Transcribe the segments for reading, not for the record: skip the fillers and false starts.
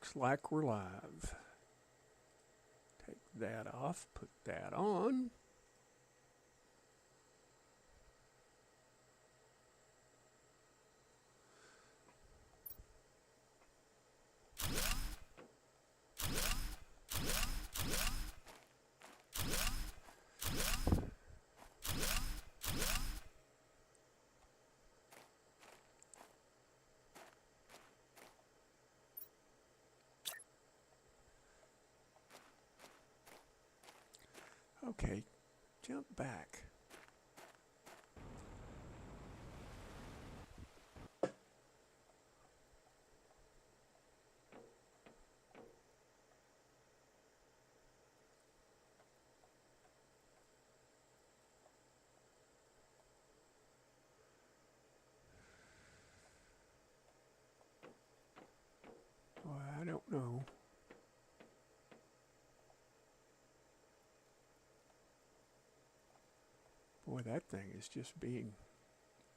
Looks like we're live. Take that off, put that on. Okay, jump back. Boy, I don't know. Boy, that thing is just being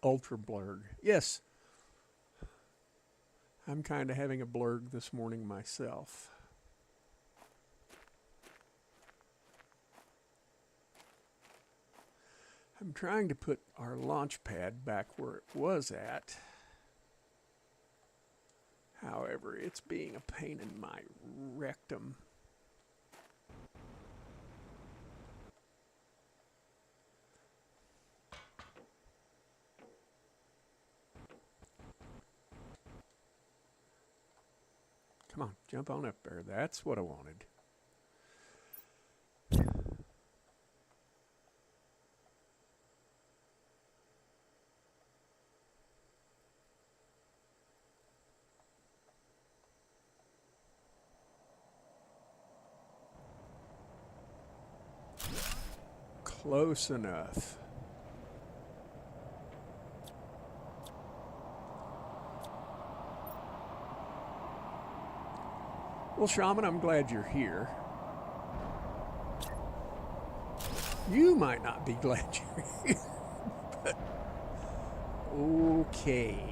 ultra blurred. Yes, I'm kind of having a blurg this morning myself. I'm trying to put our launch pad back where it was at. However, it's being a pain in my rectum. Come on, jump on up there. That's what I wanted. Close enough. Well, Shaman, I'm glad you're here. You might not be glad you're here, but okay.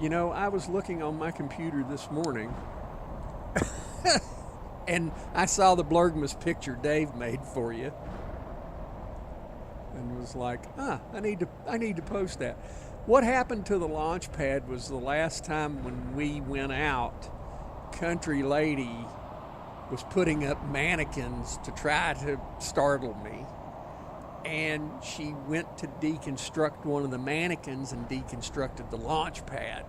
You know, I was looking on my computer this morning and I saw the Blurgmas picture Dave made for you and was like, I need to post that. What happened to the launch pad was the last time when we went out, Country Lady was putting up mannequins to try to startle me. And she went to deconstruct one of the mannequins and deconstructed the launch pad.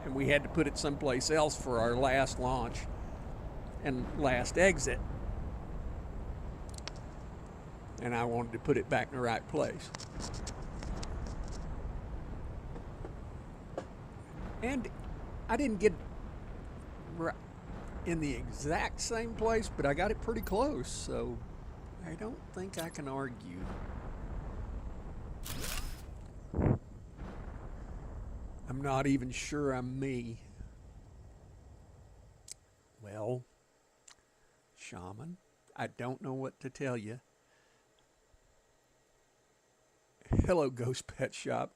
And we had to put it someplace else for our last launch and last exit. And I wanted to put it back in the right place. And I didn't get in the exact same place, but I got it pretty close, so I don't think I can argue. I'm not even sure I'm me. Well, Shaman, I don't know what to tell you. Hello, Ghost Pet Shop.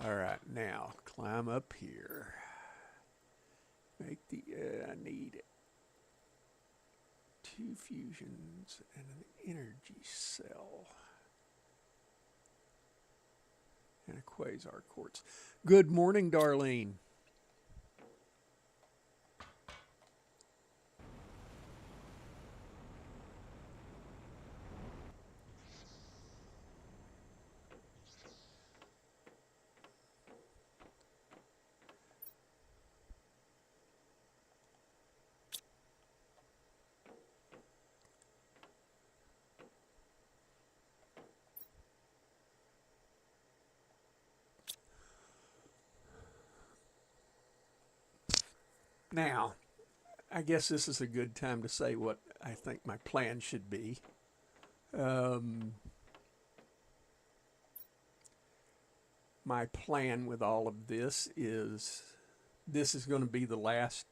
All right, now climb up here. Make the, I need 2 fusions and an energy cell. And a quasar quartz. Good morning, Darlene. Now, I guess this is a good time to say what I think my plan should be. My plan with all of this is this is going to be the last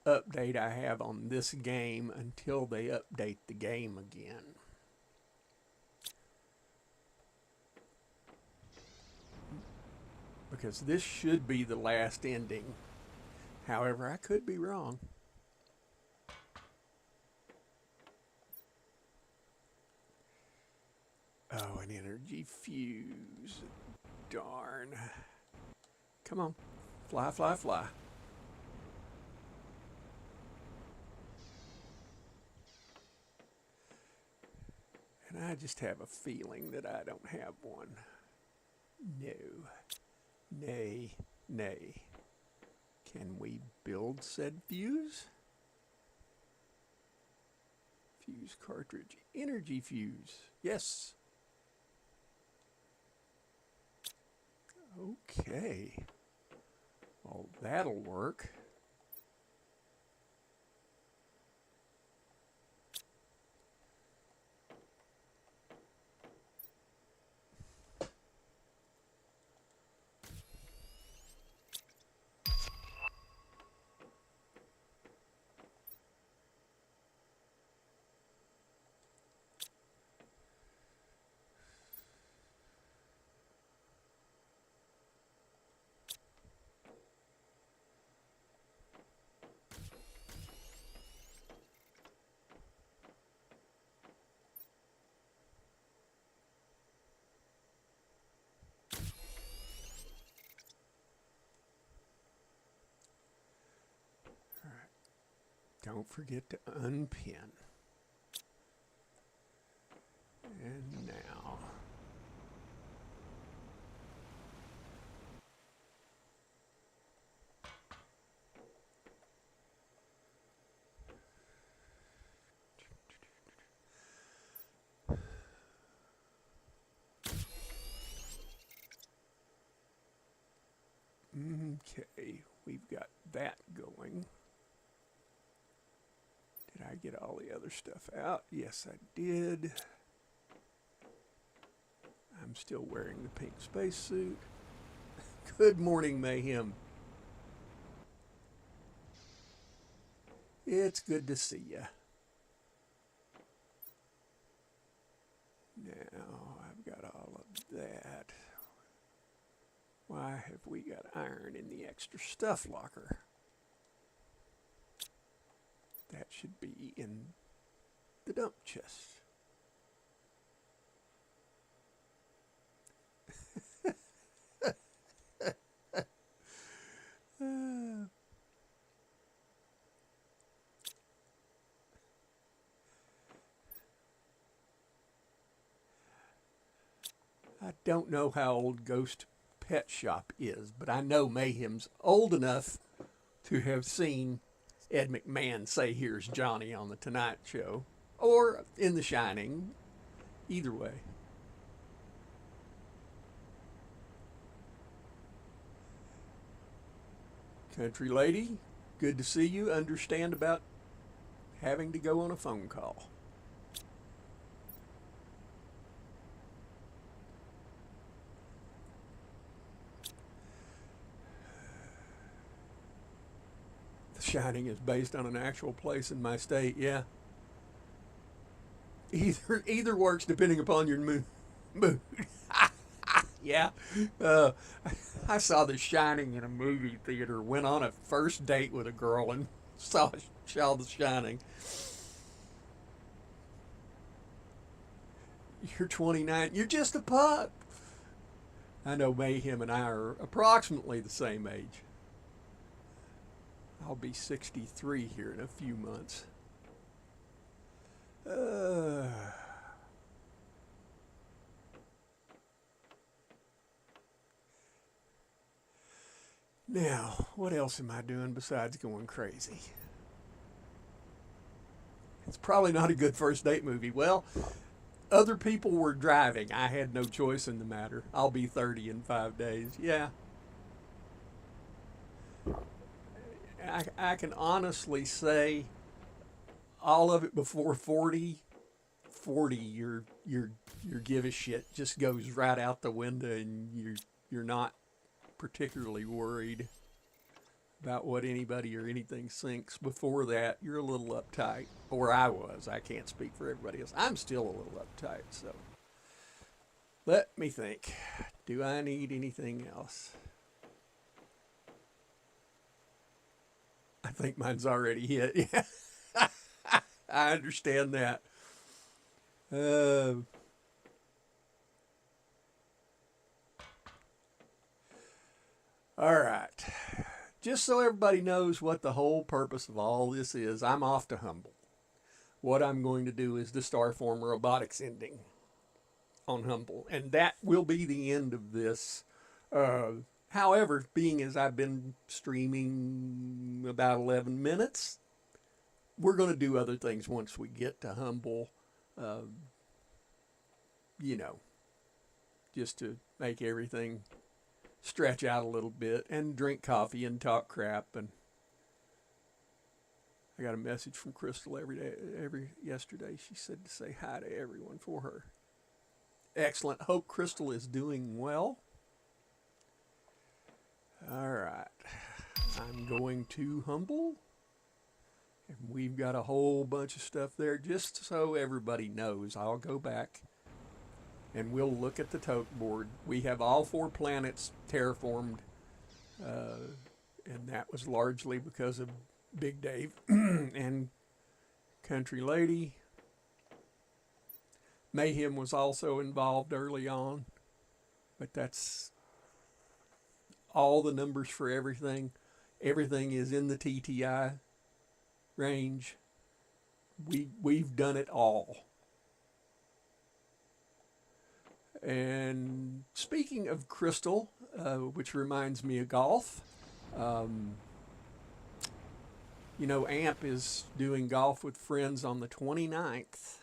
update I have on this game until they update the game again. Because this should be the last ending. However, I could be wrong. Oh, an energy fuse. Darn. Come on. Fly, fly, fly. And I just have a feeling that I don't have one. No. Nay. Nay. Can we build said fuse? Fuse cartridge. Energy fuse. Yes. Okay. Well, that'll work. Don't forget to unpin. And now. Okay, we've got that going. Did I get all the other stuff out? Yes, I did. I'm still wearing the pink spacesuit. Good morning, Mayhem. It's good to see you. Now I've got all of that. Why have we got iron in the extra stuff locker? That should be in the dump chest. I don't know how old Ghost Pet Shop is, but I know Mayhem's old enough to have seen Ed McMahon say, "Here's Johnny" on The Tonight Show, or in The Shining, either way. Country lady, good to see you. Understand about having to go on a phone call. The Shining is based on an actual place in my state, yeah. Either works depending upon your mood. Yeah. Uh, I saw The Shining in a movie theater. Went on a first date with a girl and saw The Shining. You're 29. You're just a pup. I know Mayhem and I are approximately the same age. I'll be 63 here in a few months. Uh, Now, what else am I doing besides going crazy? It's probably not a good first date movie. Well, other people were driving. I had no choice in the matter. I'll be 30 in 5 days. Yeah. I can honestly say all of it before 40, 40, your give a shit just goes right out the window and you're not particularly worried. about what anybody or anything thinks. Before that, you're a little uptight, or I was. I can't speak for everybody else. I'm still a little uptight, so let me think. Do I need anything else? I think mine's already hit. Yeah, I understand that. Uh, all right. Just so everybody knows what the whole purpose of all this is, I'm off to Humble. What I'm going to do is the Starform Robotics ending on Humble, and that will be the end of this. However, being as I've been streaming about 11 minutes, we're going to do other things once we get to Humble, uh, you know, just to make everything stretch out a little bit and drink coffee and talk crap. And I got a message from Crystal yesterday. She said to say hi to everyone for her. Excellent. Hope Crystal is doing well. All right. I'm going to Humble. And we've got a whole bunch of stuff there. Just so everybody knows, I'll go back and we'll look at the tote board. We have all 4 planets terraformed, and that was largely because of Big Dave and Country Lady. Mayhem was also involved early on, but that's all the numbers for everything. Everything is in the TTI range. We've done it all. And speaking of Crystal, which reminds me of golf, you know, AMP is doing golf with friends on the 29th.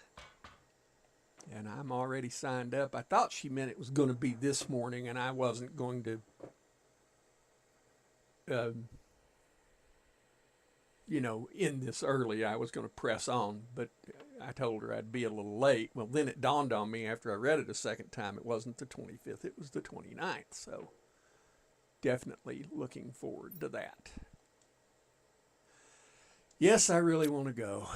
And I'm already signed up. I thought she meant it was going to be this morning, and I wasn't going to, you know, end this early. I was going to press on, but I told her I'd be a little late. Well, then it dawned on me after I read it a second time, it wasn't the 25th, it was the 29th. So definitely looking forward to that. Yes, I really want to go.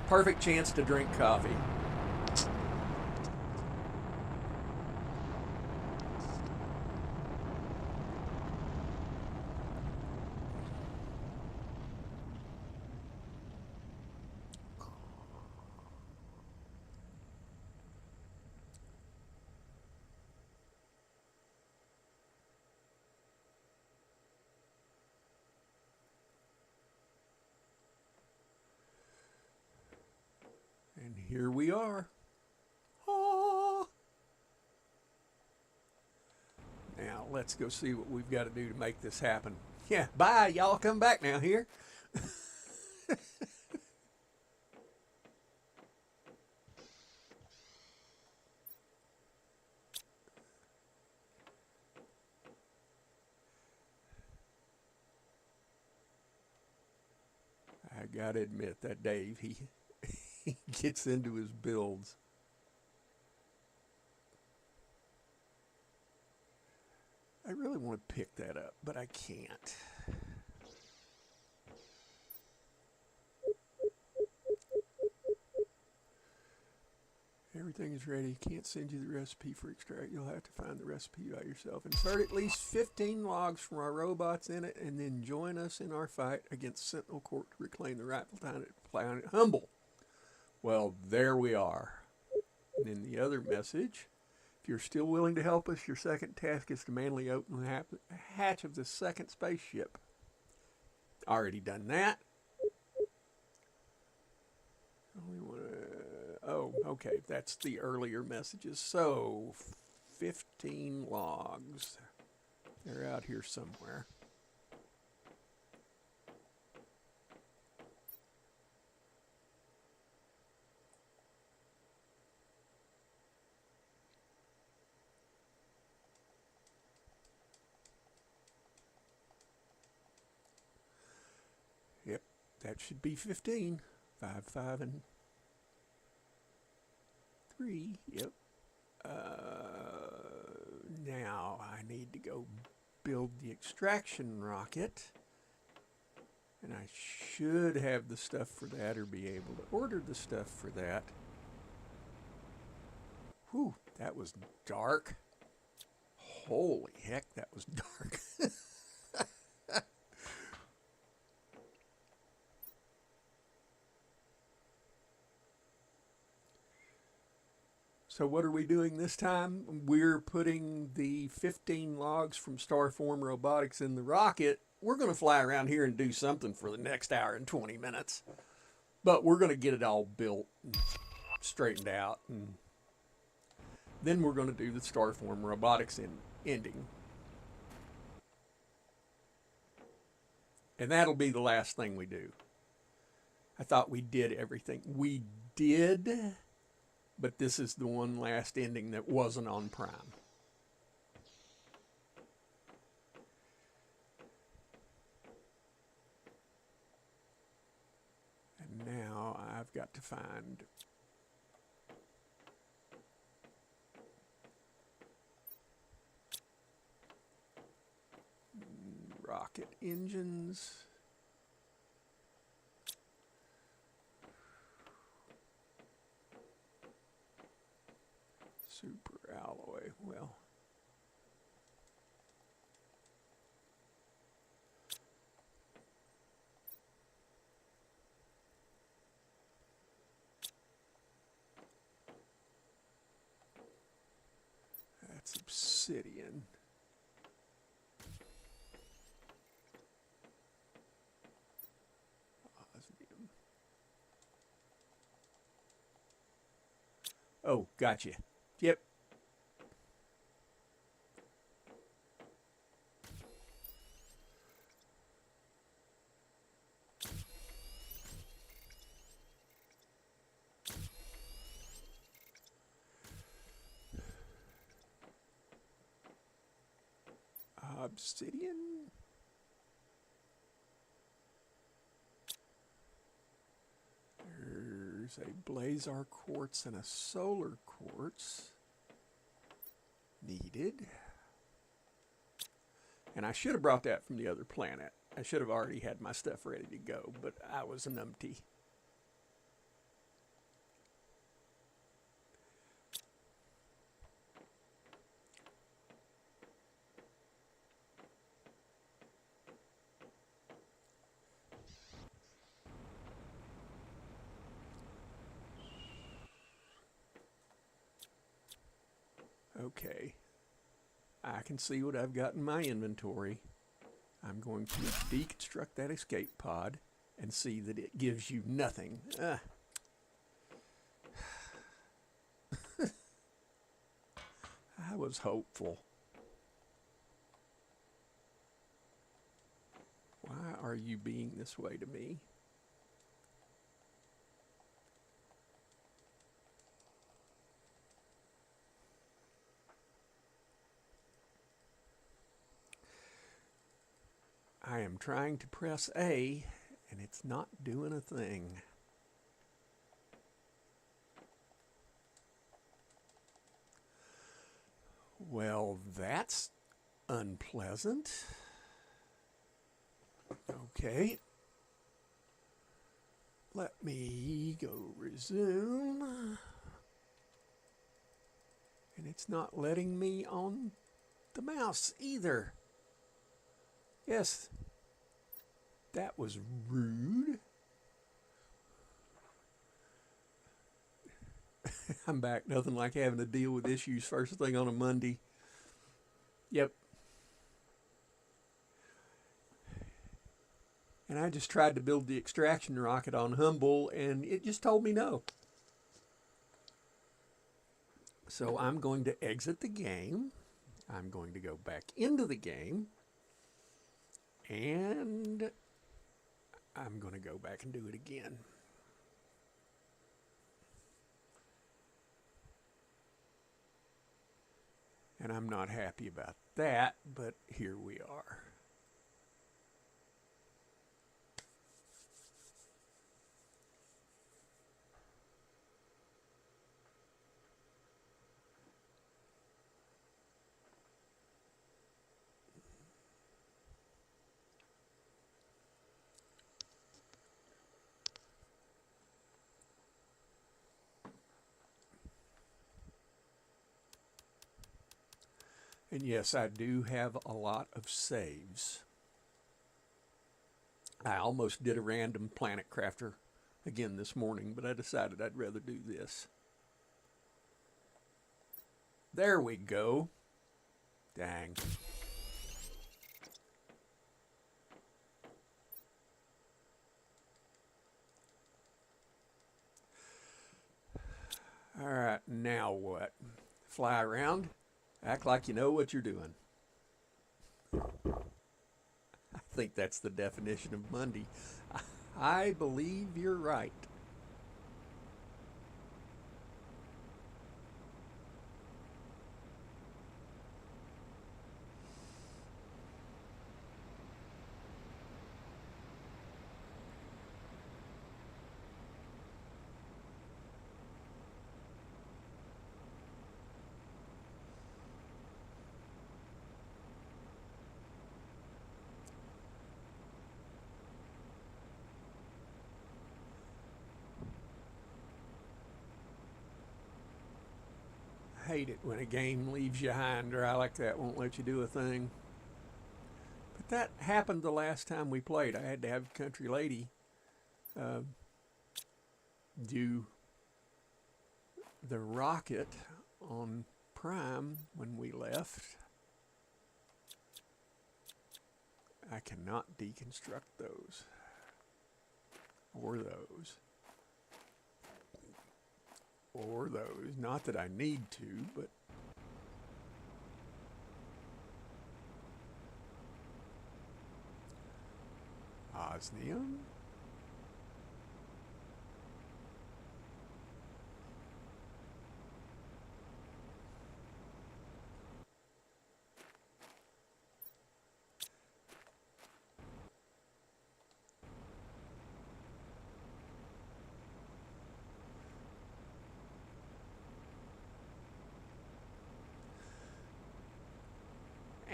Perfect chance to drink coffee. And here we are. Ah. Now let's go see what we've got to do to make this happen. Yeah, bye. Y'all come back now here. I gotta admit that Dave, he gets into his builds. I really want to pick that up, but I can't. Everything is ready. Can't send you the recipe for extract. You'll have to find the recipe by yourself. Insert at least 15 logs from our robots in it, and then join us in our fight against Sentinel Corp to reclaim the rightful planet Humble. Well, there we are. And then the other message, if you're still willing to help us, your second task is to manually open the hatch of the second spaceship. Already done that. Oh, okay, that's the earlier messages. So, 15 logs. They're out here somewhere. Yep, that should be 15. 5, 5, and 3. Yep. Now I need to go build the extraction rocket. And I should have the stuff for that or be able to order the stuff for that. Whew, that was dark. Holy heck, that was dark. So what are we doing this time? We're putting the 15 logs from Starform Robotics in the rocket. We're going to fly around here and do something for the next hour and 20 minutes. But we're going to get it all built and straightened out. And then we're going to do the Starform Robotics ending. And that'll be the last thing we do. I thought we did everything. We did, but this is the one last ending that wasn't on Prime. And now I've got to find rocket engines. Super alloy. Well, that's obsidian. Osmium. Oh, gotcha. Yep. Obsidian. There's a blazar quartz and a solar quartz needed. And I should have brought that from the other planet. I should have already had my stuff ready to go, but I was a numpty. Okay, I can see what I've got in my inventory. I'm going to deconstruct that escape pod and see that it gives you nothing. I was hopeful. Why are you being this way to me? I am trying to press A, and it's not doing a thing. Well, that's unpleasant. Okay. Let me go resume. And it's not letting me on the mouse either. Yes, that was rude. I'm back. Nothing like having to deal with issues first thing on a Monday. Yep. And I just tried to build the extraction rocket on Humble, and it just told me no. So I'm going to exit the game. I'm going to go back into the game. And I'm going to go back and do it again. And I'm not happy about that, but here we are. And yes, I do have a lot of saves. I almost did a random planet crafter again this morning, but I decided I'd rather do this. There we go. Dang. All right, now what? Fly around? Act like you know what you're doing. I think that's the definition of Monday. I believe you're right. I hate it when a game leaves you high and dry like that, won't let you do a thing. But that happened the last time we played. I had to have Country Lady do the rocket on Prime when we left. I cannot deconstruct those or those or those. Not that I need to, but osmium.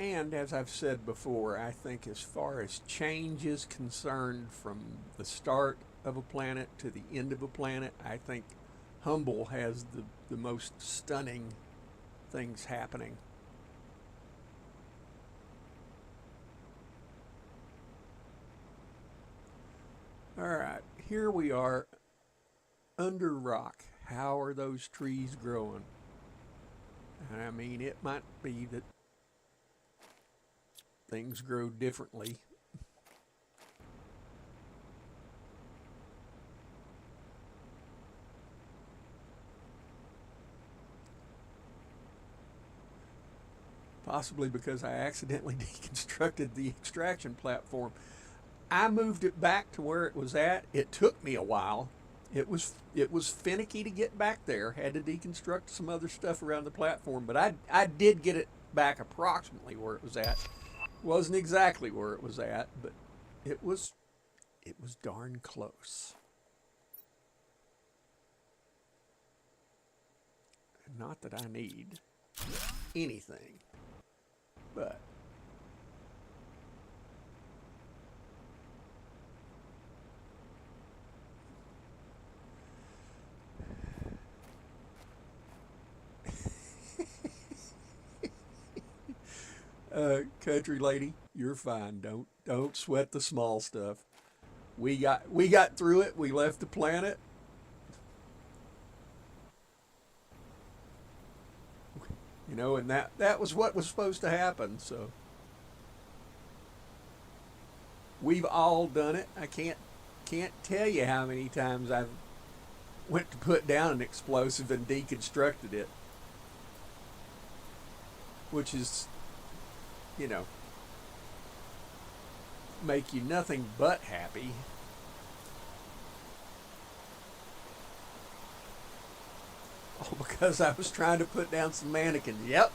And as I've said before, I think as far as change is concerned from the start of a planet to the end of a planet, I think Humble has the most stunning things happening. All right, here we are under rock. How are those trees growing? I mean, it might be that things grow differently. Possibly because I accidentally deconstructed the extraction platform. I moved it back to where it was at. It took me a while. It was finicky to get back there. Had to deconstruct some other stuff around the platform, but I did get it back approximately where it was at. Wasn't exactly where it was at, but it was darn close. Not that I need anything, but country lady, you're fine. Don't sweat the small stuff. We got through it. We left the planet. And that was what was supposed to happen. So we've all done it. I can't tell you how many times I've went to put down an explosive and deconstructed it, which is, you know, make you nothing but happy. All because I was trying to put down some mannequins. Yep.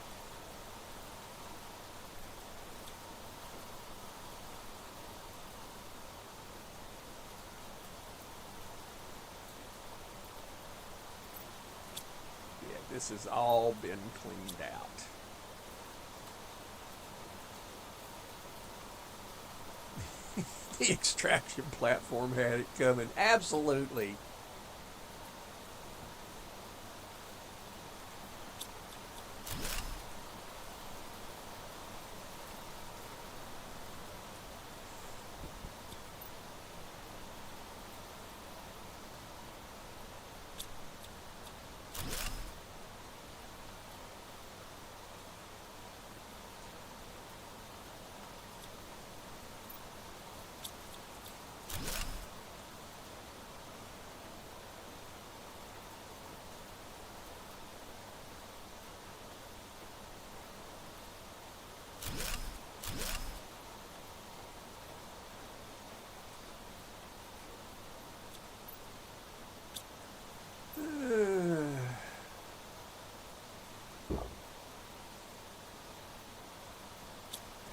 Yeah, this has all been cleaned out. The extraction platform had it coming. Absolutely.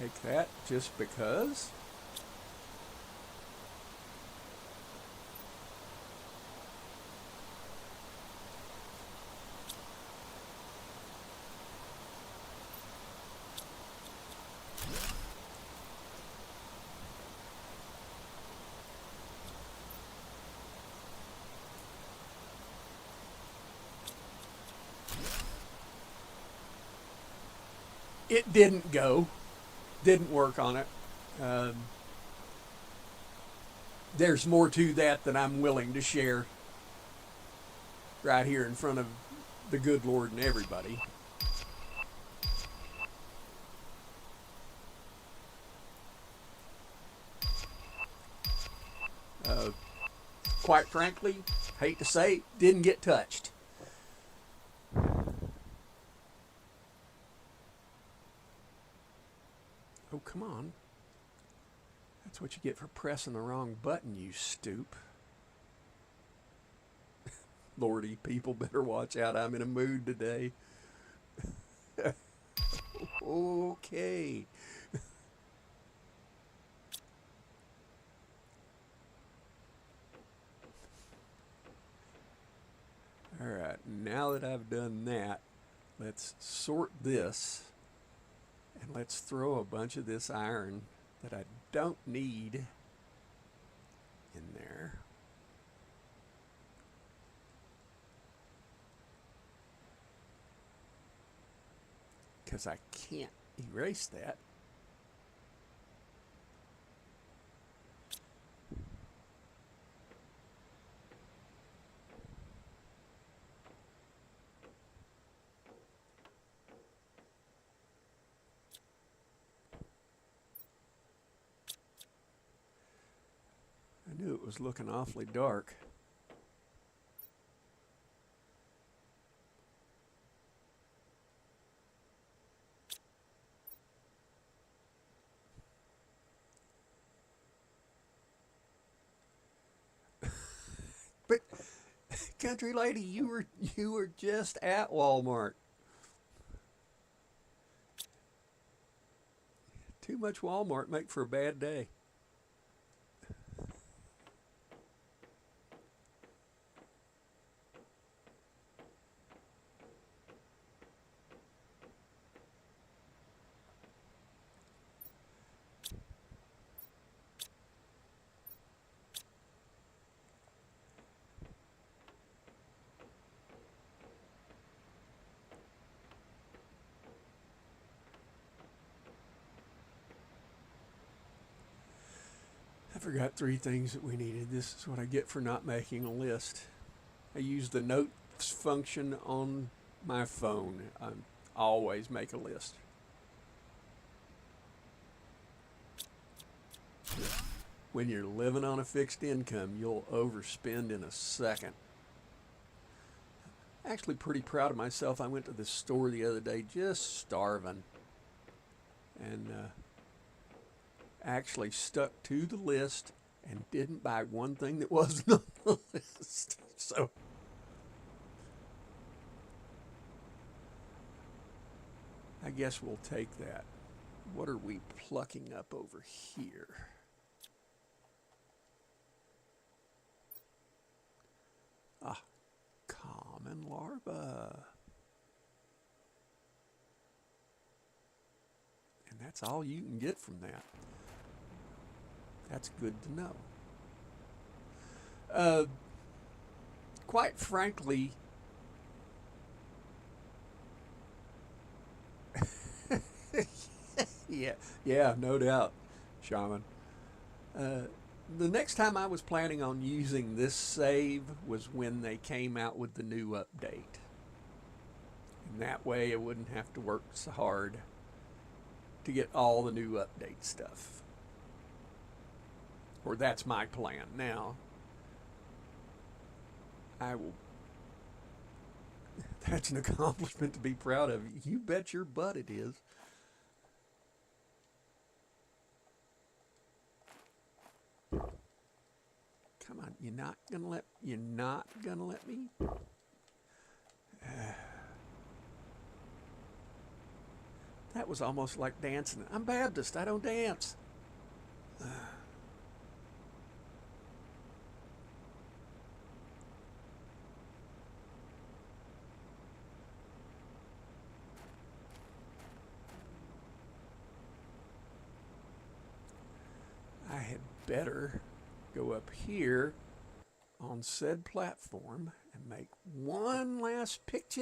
Take that just because. It didn't go, didn't work on it. Um, there's more to that than I'm willing to share right here in front of the good Lord and everybody. Uh, quite frankly, hate to say, didn't get touched. Oh, come on. That's what you get for pressing the wrong button, you stoop. Lordy, people better watch out. I'm in a mood today. Okay. All right, now that I've done that, let's sort this and let's throw a bunch of this iron that I don't need in there. Because I can't erase that. I knew it was looking awfully dark. But country lady, you were just at Walmart. Too much Walmart make for a bad day. I forgot 3 things that we needed. This is what I get for not making a list. I use the notes function on my phone. I always make a list. When you're living on a fixed income, you'll overspend in a second. Actually, pretty proud of myself. I went to the store the other day just starving and actually stuck to the list and didn't buy one thing that wasn't on the list. So I guess we'll take that. What are we plucking up over here? Ah, common larva. And that's all you can get from that. That's good to know. Uh, quite frankly, yeah, no doubt, Shaman. Uh, the next time I was planning on using this save was when they came out with the new update. And that way I wouldn't have to work so hard to get all the new update stuff. Or that's my plan now. I will. That's an accomplishment to be proud of. You bet your butt it is. Come on, you're not gonna let me. That was almost like dancing. I'm Baptist. I don't dance. I had better go up here on said platform and make one last picture.